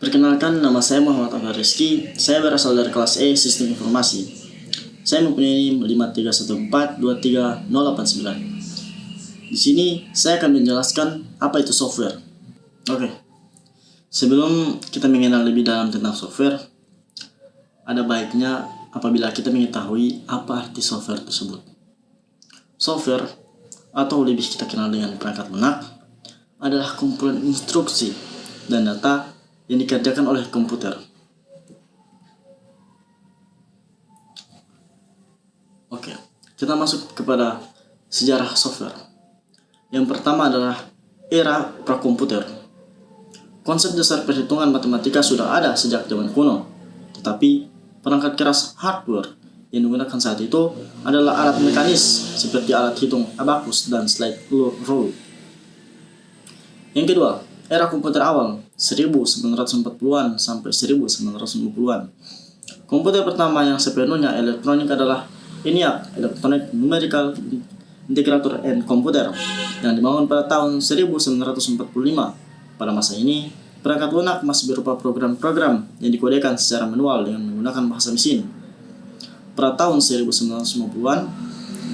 Perkenalkan, nama saya Muhammad Anwar Rizky. Saya berasal dari kelas E Sistem Informasi. Saya mempunyai NIM 531423089. Di sini saya akan menjelaskan apa itu software. Oke. Sebelum kita mengenal lebih dalam tentang software, ada baiknya apabila kita mengetahui apa arti software tersebut. Software, atau lebih kita kenal dengan perangkat lunak, adalah kumpulan instruksi dan data yang dikerjakan oleh komputer. Oke, kita masuk kepada sejarah software. Yang pertama adalah era prakomputer. Konsep dasar perhitungan matematika sudah ada sejak zaman kuno, tetapi perangkat keras hardware yang digunakan saat itu adalah alat mekanis seperti alat hitung abacus dan slide rule. Yang kedua, era komputer awal 1940-an sampai 1950-an. Komputer pertama yang sepenuhnya elektronik adalah ENIAC, Electronic Numerical Integrator and Computer, yang dibangun pada tahun 1945. Pada masa ini, perangkat lunak masih berupa program-program yang dikodekan secara manual dengan menggunakan bahasa mesin. Pada tahun 1950-an,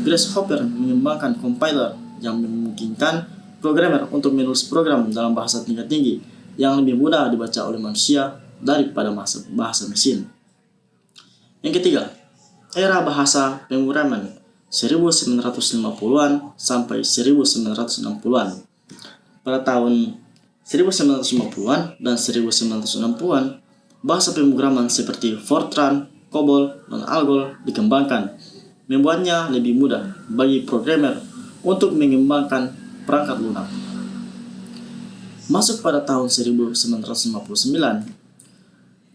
Grasshopper mengembangkan compiler yang memungkinkan programmer untuk menulis program dalam bahasa tingkat tinggi yang lebih mudah dibaca oleh manusia daripada bahasa mesin. Yang ketiga, era bahasa pemrograman 1950-an sampai 1960-an. Pada tahun 1950-an dan 1960-an, bahasa pemrograman seperti Fortran, COBOL, dan ALGOL dikembangkan, membuatnya lebih mudah bagi programmer untuk mengembangkan perangkat lunak. Masuk pada tahun 1959,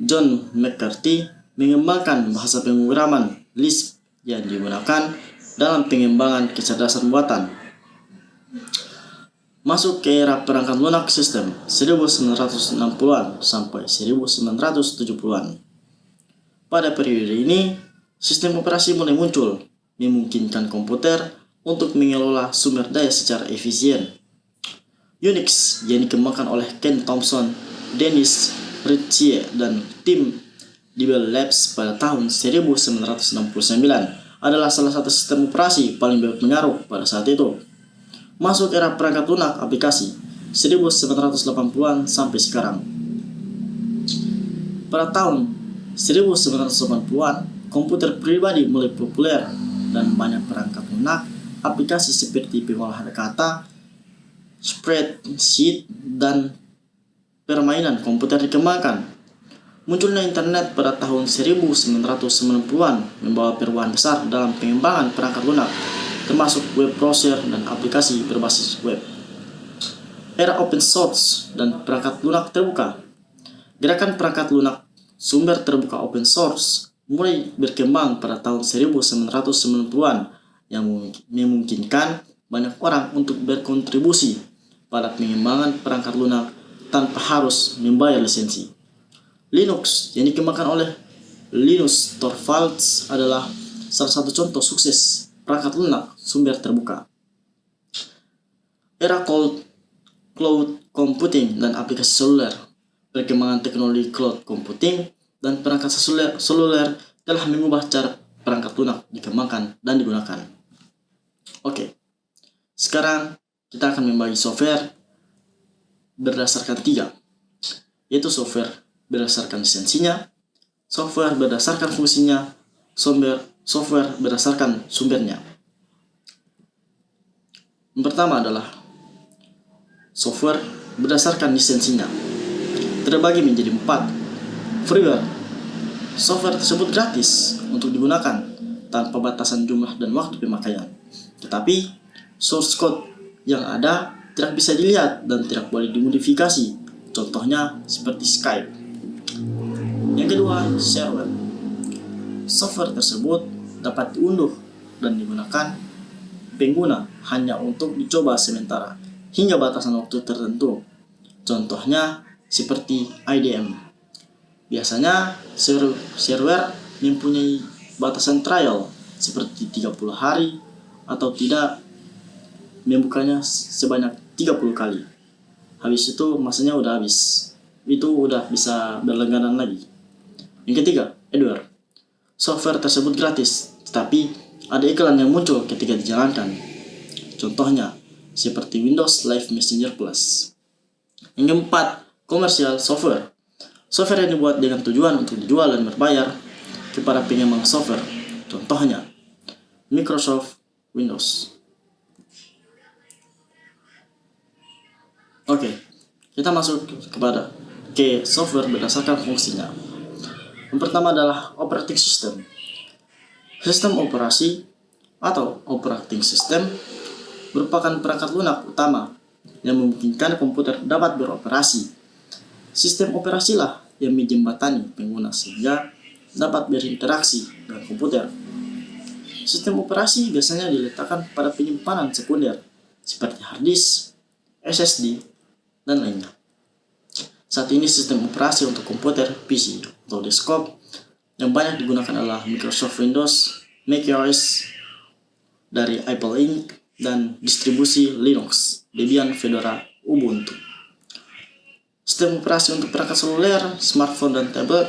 John McCarthy mengembangkan bahasa pemrograman Lisp yang digunakan dalam pengembangan kecerdasan buatan. Masuk ke era perangkat lunak sistem 1960-an sampai 1970-an. Pada periode ini, sistem operasi mulai muncul, memungkinkan komputer untuk mengelola sumber daya secara efisien. Unix yang dikembangkan oleh Ken Thompson, Dennis Ritchie, dan tim di Bell Labs pada tahun 1969 adalah salah satu sistem operasi paling berpengaruh pada saat itu. Masuk era perangkat lunak aplikasi 1980-an sampai sekarang. Pada tahun 1980-an, komputer pribadi mulai populer dan banyak perangkat lunak aplikasi seperti pengolahan kata, spreadsheet, dan permainan komputer dikembangkan. Munculnya internet pada tahun 1990-an membawa perubahan besar dalam pengembangan perangkat lunak, termasuk web browser dan aplikasi berbasis web. Era open source dan perangkat lunak terbuka. Gerakan perangkat lunak sumber terbuka open source mulai berkembang pada tahun 1990-an yang memungkinkan banyak orang untuk berkontribusi pada pengembangan perangkat lunak tanpa harus membayar lisensi. Linux yang dikembangkan oleh Linus Torvalds adalah salah satu contoh sukses perangkat lunak sumber terbuka. Era cloud computing dan aplikasi seluler. Perkembangan teknologi cloud computing dan perangkat seluler telah mengubah cara perangkat lunak dikembangkan dan digunakan. Oke, sekarang kita akan membagi software berdasarkan 3, yaitu software berdasarkan lisensinya, software berdasarkan fungsinya, software berdasarkan sumbernya. Yang pertama adalah software berdasarkan lisensinya. Terbagi menjadi 4. Freeware. Software tersebut gratis untuk digunakan tanpa batasan jumlah dan waktu pemakaian. Tetapi source code yang ada tidak bisa dilihat dan tidak boleh dimodifikasi. Contohnya seperti Skype. Yang kedua, shareware. Software tersebut dapat diunduh dan digunakan pengguna hanya untuk dicoba sementara hingga batasan waktu tertentu. Contohnya seperti IDM. Biasanya shareware mempunyai batasan trial seperti 30 hari atau tidak membukanya sebanyak 30 kali. Habis itu masanya udah habis. itu udah bisa berlangganan lagi. Yang ketiga, adware. Software tersebut gratis, tetapi ada iklan yang muncul ketika dijalankan. Contohnya, seperti Windows Live Messenger Plus. Yang keempat, komersial software. Software yang dibuat dengan tujuan untuk dijual dan berbayar kepada pengembang software. Contohnya, Microsoft Windows. Oke, kita masuk ke software berdasarkan fungsinya. Yang pertama adalah operating system. Sistem operasi atau operating system merupakan perangkat lunak utama yang memungkinkan komputer dapat beroperasi. Sistem operasilah yang menjembatani pengguna sehingga dapat berinteraksi dengan komputer. Sistem operasi biasanya diletakkan pada penyimpanan sekunder seperti hard disk, SSD, dan lainnya. Saat ini sistem operasi untuk komputer PC atau desktop yang banyak digunakan adalah Microsoft Windows, macOS dari Apple Inc., dan distribusi Linux, Debian, Fedora, Ubuntu. Sistem operasi untuk perangkat seluler, smartphone, dan tablet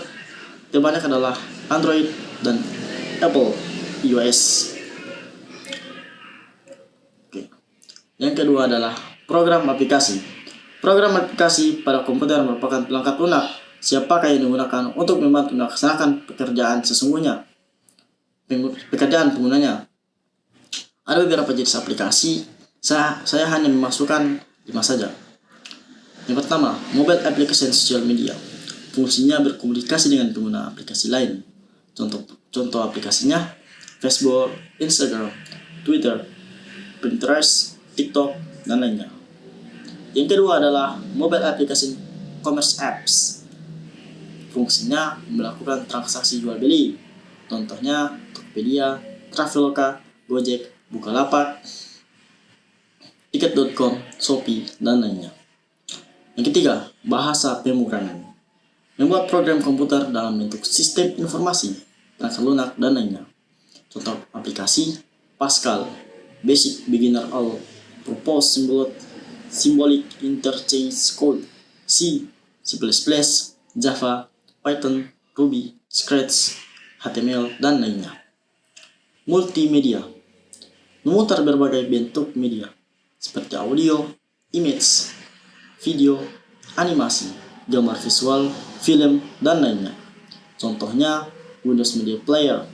terbanyak adalah Android dan Apple iOS. Oke. Yang kedua adalah program aplikasi. Program aplikasi pada komputer merupakan perangkat lunak siapakah yang digunakan untuk membantu melaksanakan pekerjaan sesungguhnya. Pekerjaan penggunanya. Ada beberapa jenis aplikasi, saya hanya memasukkan 5 saja. Yang pertama, mobile application social media. Fungsinya berkomunikasi dengan pengguna aplikasi lain. Contoh aplikasinya Facebook, Instagram, Twitter, Pinterest, TikTok, dan lainnya. Yang kedua adalah mobile application commerce apps. Fungsinya melakukan transaksi jual beli. Contohnya Tokopedia, Traveloka, Gojek, Bukalapak, Tiket.com, Shopee, dan lainnya. Yang ketiga, bahasa pemrograman. Membuat program komputer dalam bentuk sistem informasi, perangkat lunak, dan lainnya. Contoh aplikasi Pascal, Basic Beginner All Purpose Symbolic Interchange Code, C, C++, Java, Python, Ruby, Scratch, HTML, dan lainnya. Multimedia. Memutar berbagai bentuk media, seperti audio, image, video, animasi, gambar visual, film, dan lainnya. Contohnya Windows Media Player,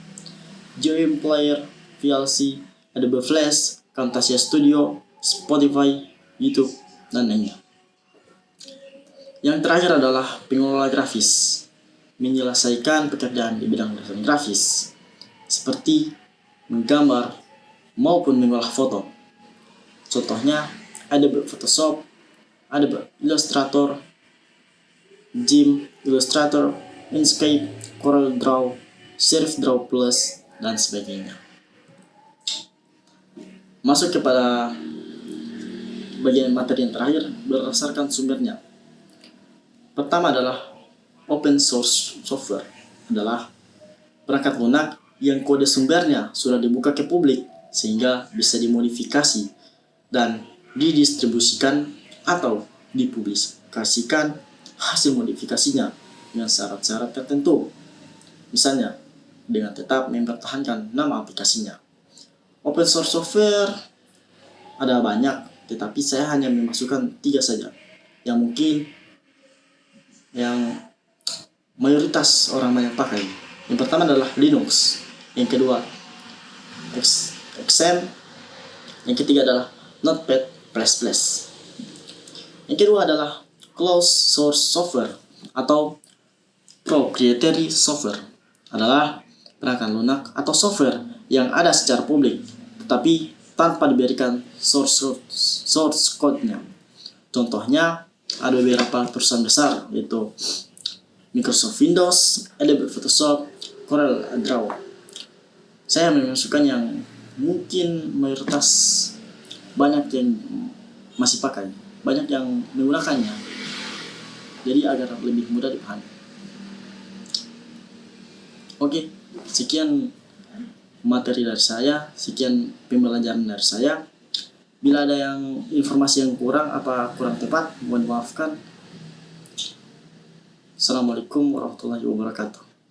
GeoImage Player, VLC, Adobe Flash, Camtasia Studio, Spotify, YouTube, dan lainnya. Yang terakhir adalah pengelola grafis, menyelesaikan pekerjaan di bidang desain grafis, seperti menggambar maupun mengolah foto. Contohnya Adobe Photoshop, Adobe Illustrator, GIMP, Illustrator, Inkscape, Corel Draw, Surface Draw Plus, dan sebagainya. Masuk kepada bagian materi yang terakhir berdasarkan sumbernya. Pertama adalah open source software, adalah perangkat lunak yang kode sumbernya sudah dibuka ke publik sehingga bisa dimodifikasi dan didistribusikan atau dipublikasikan hasil modifikasinya dengan syarat-syarat tertentu. Misalnya dengan tetap mempertahankan nama aplikasinya. Open source software ada banyak, tetapi saya hanya memasukkan 3 saja yang mungkin yang mayoritas orang banyak pakai. Yang pertama adalah Linux, yang kedua XAMPP, yang ketiga adalah Notepad++. Yang kedua adalah closed source software atau proprietary software, adalah perangkat lunak atau software yang ada secara publik tetapi tanpa diberikan source code-nya. Contohnya ada beberapa perusahaan besar, yaitu Microsoft Windows, Adobe Photoshop, Corel Draw. Saya memasukkan yang mungkin mayoritas banyak yang masih pakai, banyak yang menggunakannya, jadi agar lebih mudah dipahami. Oke, sekian materi dari saya, sekian pembelajaran dari saya. Bila ada yang informasi yang kurang tepat, mohon maafkan. Assalamualaikum warahmatullahi wabarakatuh.